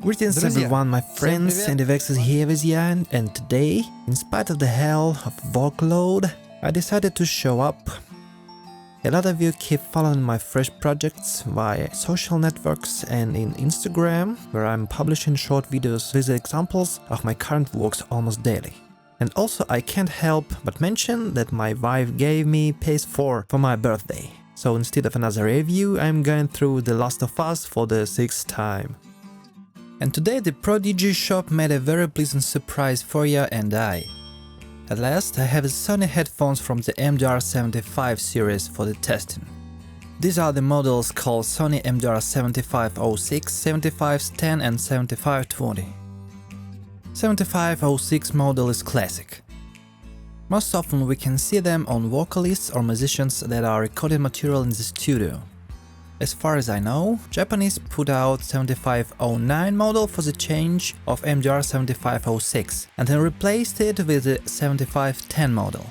Greetings everyone, my friends, ANDIvax is here with you, and today, in spite of the hell of workload, I decided to show up. A lot of you keep following my fresh projects via social networks and in Instagram, where I'm publishing short videos with examples of my current works almost daily. And also I can't help but mention that my wife gave me PS4 for my birthday. So instead of another review, I'm going through The Last of Us for the 6th time. And today the Prodigy shop made a very pleasant surprise for you and I. At last I have Sony headphones from the MDR 75 series for the testing. These are the models called Sony MDR 7506, 7510 and 7520. 7506 model is classic. Most often we can see them on vocalists or musicians that are recording material in the studio. As far as I know, Japanese put out 7509 model for the change of MDR 7506 and then replaced it with the 7510 model.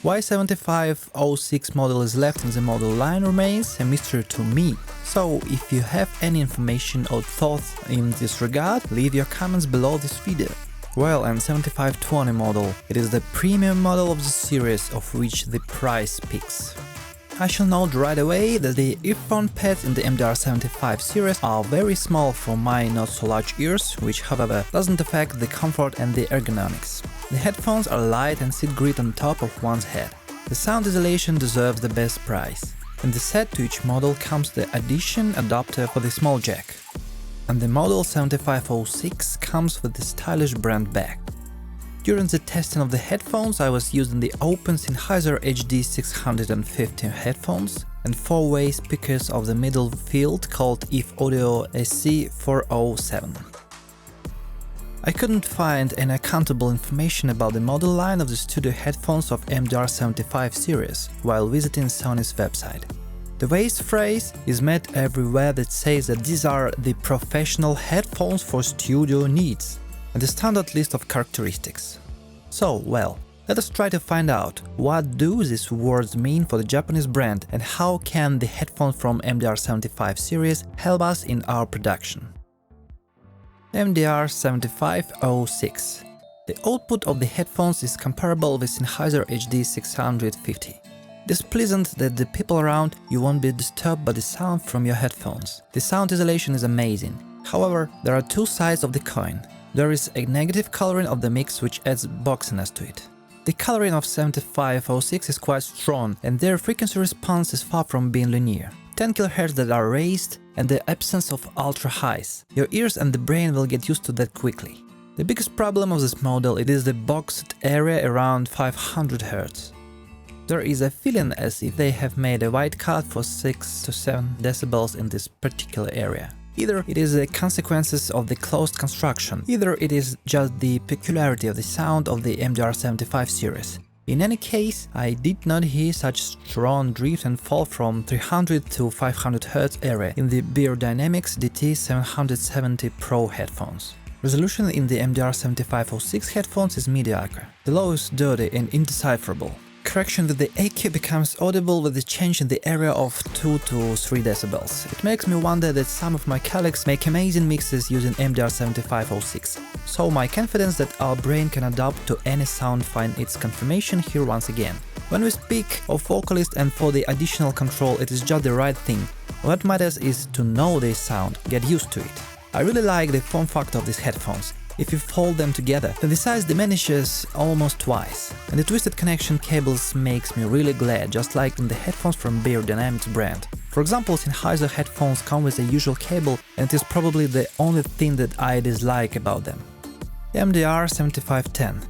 Why 7506 model is left in the model line remains a mystery to me. So if you have any information or thoughts in this regard, leave your comments below this video. Well, and 7520 model, it is the premium model of the series, of which the price peaks. I shall note right away that the earphone pads in the MDR 75 series are very small for my not so large ears, which however doesn't affect the comfort and the ergonomics. The headphones are light and sit great on top of one's head. The sound isolation deserves the best price. In the set to each model comes the addition adapter for the small jack. And the model 7506 comes with the stylish brand bag. During the testing of the headphones, I was using the open Sennheiser HD 650 headphones and 4-way speakers of the middle field called EVE Audio SC407. I couldn't find any accountable information about the model line of the studio headphones of MDR 75 series while visiting Sony's website. The waste phrase is met everywhere that says that these are the professional headphones for studio needs, and the standard list of characteristics. So, well, let us try to find out what do these words mean for the Japanese brand and how can the headphones from MDR 75 series help us in our production. MDR 7506. The output of the headphones is comparable with Sennheiser HD 650. It is pleasant that the people around you won't be disturbed by the sound from your headphones. The sound isolation is amazing. However, there are two sides of the coin. There is a negative coloring of the mix which adds boxiness to it. The coloring of 7506 is quite strong and their frequency response is far from being linear. 10 kHz that are raised and the absence of ultra highs. Your ears and the brain will get used to that quickly. The biggest problem of this model it is the boxed area around 500 Hz. There is a feeling as if they have made a wide cut for 6 to 7 decibels in this particular area. Either it is the consequences of the closed construction, either it is just the peculiarity of the sound of the MDR 75 series. In any case, I did not hear such strong drift and fall from 300 to 500 Hz area in the Beyerdynamics DT770 Pro headphones. Resolution in the MDR 7506 headphones is mediocre. The low is dirty and indecipherable. Correction with the EQ becomes audible with the change in the area of 2 to 3 decibels. It makes me wonder that some of my colleagues make amazing mixes using MDR 7506. So my confidence that our brain can adapt to any sound finds its confirmation here once again. When we speak of vocalist and for the additional control, it is just the right thing. What matters is to know this sound, get used to it. I really like the form factor of these headphones. If you fold them together, then the size diminishes almost twice, and the twisted connection cables makes me really glad, just like in the headphones from Beyerdynamics brand. For example, Sennheiser headphones come with a usual cable, and it is probably the only thing that I dislike about them. MDR 7510.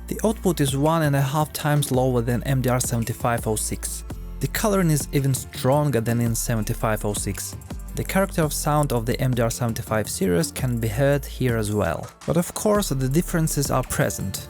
The output is 1.5 times lower than MDR 7506. The coloring is even stronger than in 7506. The character of sound of the MDR 75 series can be heard here as well. But of course the differences are present.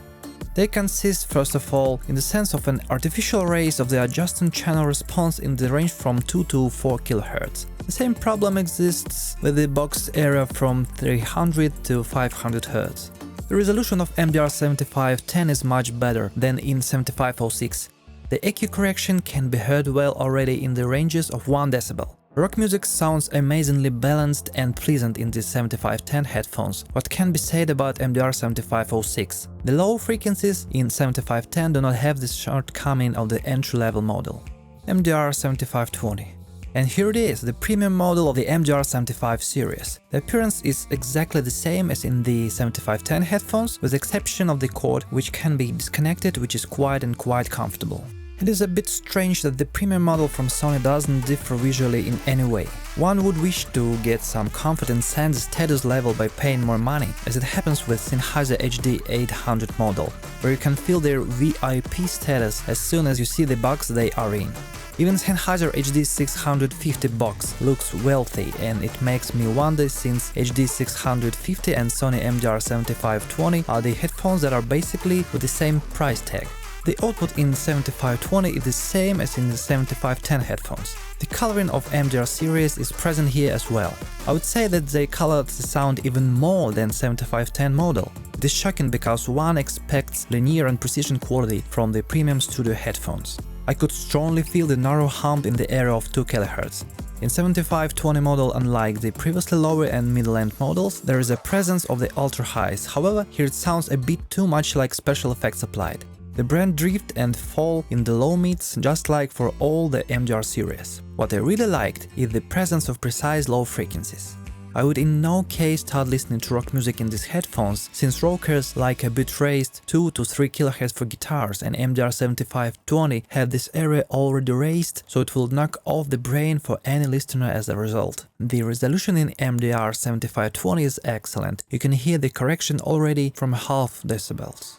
They consist first of all in the sense of an artificial raise of the adjusting channel response in the range from 2 to 4 kHz. The same problem exists with the boxed area from 300 to 500 Hz. The resolution of MDR 7510 is much better than in 7506. The EQ correction can be heard well already in the ranges of 1 decibel. Rock music sounds amazingly balanced and pleasant in the 7510 headphones. What can be said about MDR 7506? The low frequencies in 7510 do not have this shortcoming of the entry-level model. MDR 7520. And here it is, the premium model of the MDR 75 series. The appearance is exactly the same as in the 7510 headphones, with the exception of the cord, which can be disconnected, which is quite comfortable. It is a bit strange that the premium model from Sony doesn't differ visually in any way. One would wish to get some comfort and sense the status level by paying more money, as it happens with Sennheiser HD 800 model, where you can feel their VIP status as soon as you see the box they are in. Even Sennheiser HD 650 box looks wealthy, and it makes me wonder, since HD 650 and Sony MDR 7520 are the headphones that are basically with the same price tag. The output in 7520 is the same as in the 7510 headphones. The coloring of MDR series is present here as well. I would say that they colored the sound even more than 7510 model. It is shocking because one expects linear and precision quality from the premium studio headphones. I could strongly feel the narrow hump in the area of 2 kHz. In 7520 model, unlike the previously lower and middle-end models, there is a presence of the ultra-highs. However, here it sounds a bit too much like special effects applied. The brand drift and fall in the low mids, just like for all the MDR series. What I really liked is the presence of precise low frequencies. I would in no case start listening to rock music in these headphones, since rockers like a bit raised 2 to 3 kHz for guitars, and MDR 7520 have this area already raised, so it will knock off the brain for any listener as a result. The resolution in MDR 7520 is excellent. You can hear the correction already from half decibels.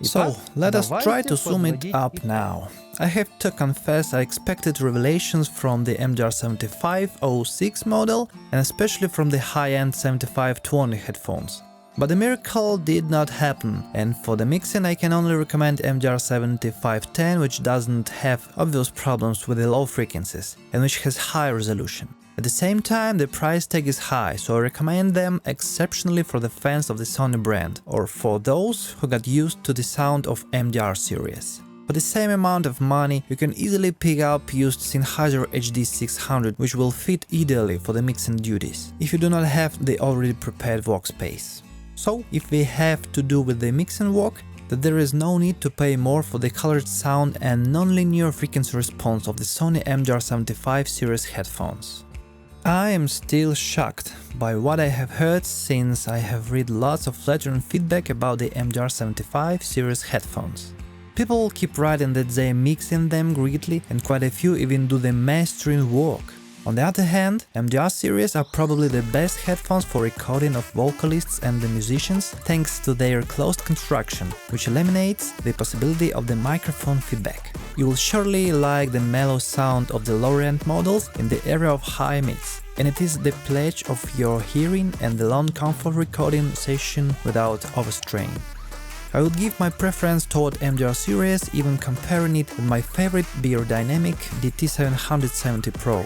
So, let us try to zoom it up now. I have to confess I expected revelations from the MDR 7506 model, and especially from the high-end 7520 headphones. But the miracle did not happen, and for the mixing I can only recommend MDR 7510, which doesn't have obvious problems with the low frequencies, and which has high resolution. At the same time, the price tag is high, so I recommend them exceptionally for the fans of the Sony brand, or for those who got used to the sound of MDR series. For the same amount of money, you can easily pick up used Sennheiser HD 600, which will fit ideally for the mixing duties, if you do not have the already prepared workspace. So, if we have to do with the mixing work, that there is no need to pay more for the colored sound and non-linear frequency response of the Sony MDR 75 series headphones. I am still shocked by what I have heard, since I have read lots of flattering feedback about the MDR 75 series headphones. People keep writing that they mix in them greatly, and quite a few even do the mastering work. On the other hand, MDR series are probably the best headphones for recording of vocalists and the musicians, thanks to their closed construction, which eliminates the possibility of the microphone feedback. You will surely like the mellow sound of the lower-end models in the area of high mids, and it is the pledge of your hearing and the long comfort recording session without overstrain. I would give my preference toward MDR series, even comparing it with my favorite Beyerdynamic DT770 Pro.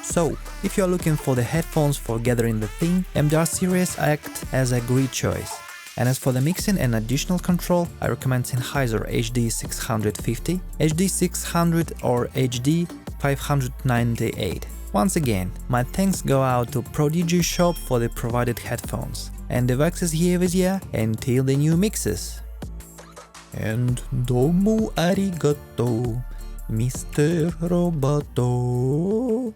So, if you are looking for the headphones for gathering the thing, MDR series act as a great choice. And as for the mixing and additional control, I recommend Sennheiser HD 650, HD 600 or HD 598. Once again, my thanks go out to Prodigy Shop for the provided headphones. ANDIvax is here with ya until the new mixes. And domu arigato, Mr. Roboto.